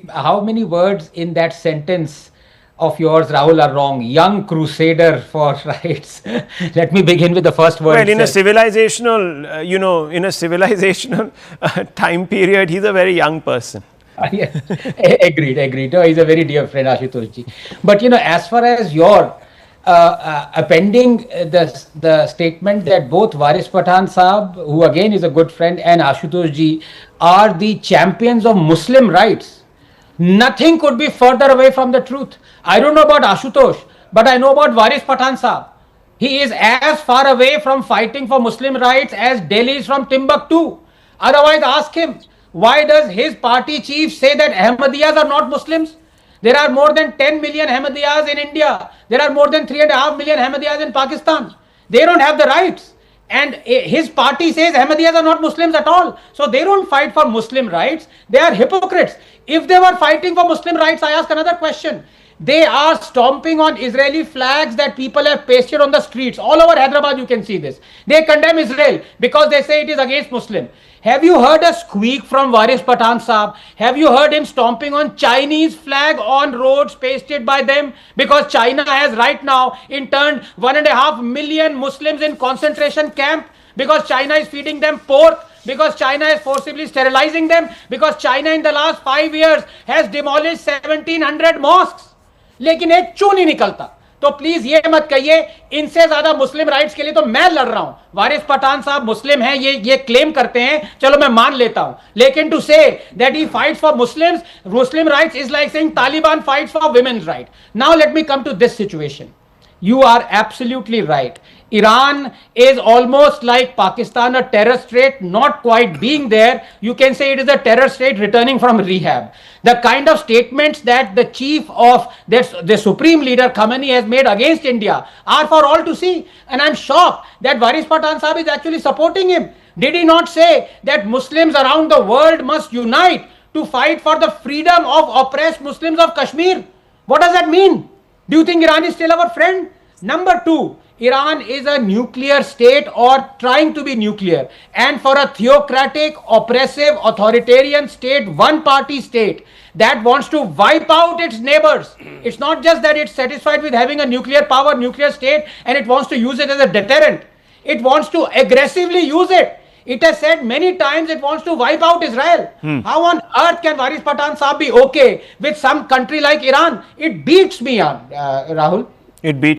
how many words in that sentence of yours, Rahul, are wrong? Young crusader for rights. Let me begin with the first word. Well, in a civilizational, in a civilizational time period, he's a very young person. Yeah, agreed. No, he's a very dear friend, Ashutoshji. But as far as your appending the statement that both Waris Pathan Saab, who again is a good friend, and Ashutoshji are the champions of Muslim rights, nothing could be further away from the truth. I don't know about Ashutosh, but I know about Waris Pathan Saab. He is as far away from fighting for Muslim rights as Delhi is from Timbuktu. Otherwise, ask him, why does his party chief say that Ahmadiyas are not Muslims? There are more than 10 million Ahmadiyas in India. There are more than 3.5 million Ahmadiyas in Pakistan. They don't have the rights. And his party says Ahmadiyas are not Muslims at all. So they don't fight for Muslim rights. They are hypocrites. If they were fighting for Muslim rights, I ask another question. They are stomping on Israeli flags that people have pasted on the streets. All over Hyderabad, you can see this. They condemn Israel because they say it is against Muslim. Have you heard a squeak from Waris Pathan Saab? Have you heard him stomping on Chinese flag on roads pasted by them? Because China has right now interned 1.5 million Muslims in concentration camp, because China is feeding them pork, because China is forcibly sterilizing them, because China in the last 5 years has demolished 1700 mosques. लेकिन एक चू नहीं निकलता. तो please ये मत कहिए इनसे ज्यादा मुस्लिम राइट्स के लिए तो मैं लड़ रहा हूं. वारिस पठान साहब मुस्लिम हैं, ये क्लेम करते हैं, चलो मैं मान लेता हूं, लेकिन to say that he fights for Muslims, Muslim rights is like saying Taliban fights for women's right. Now let me come to this situation. You are absolutely right. Iran is almost like Pakistan, a terror state, not quite being there. You can say it is a terror state returning from rehab. The kind of statements that the chief of the supreme leader Khamenei has made against India are for all to see. And I'm shocked that Waris Pathan Saab is actually supporting him. Did he not say that Muslims around the world must unite to fight for the freedom of oppressed Muslims of Kashmir? What does that mean? Do you think Iran is still our friend? Number two, Iran is a nuclear state or trying to be nuclear. And for a theocratic, oppressive, authoritarian state, one-party state that wants to wipe out its neighbors, it's not just that it's satisfied with having a nuclear power, nuclear state, and it wants to use it as a deterrent. It wants to aggressively use it. It has said many times it wants to wipe out Israel. How on earth can Waris Pathan Saab be okay with some country like Iran? It beats me, Rahul. It beats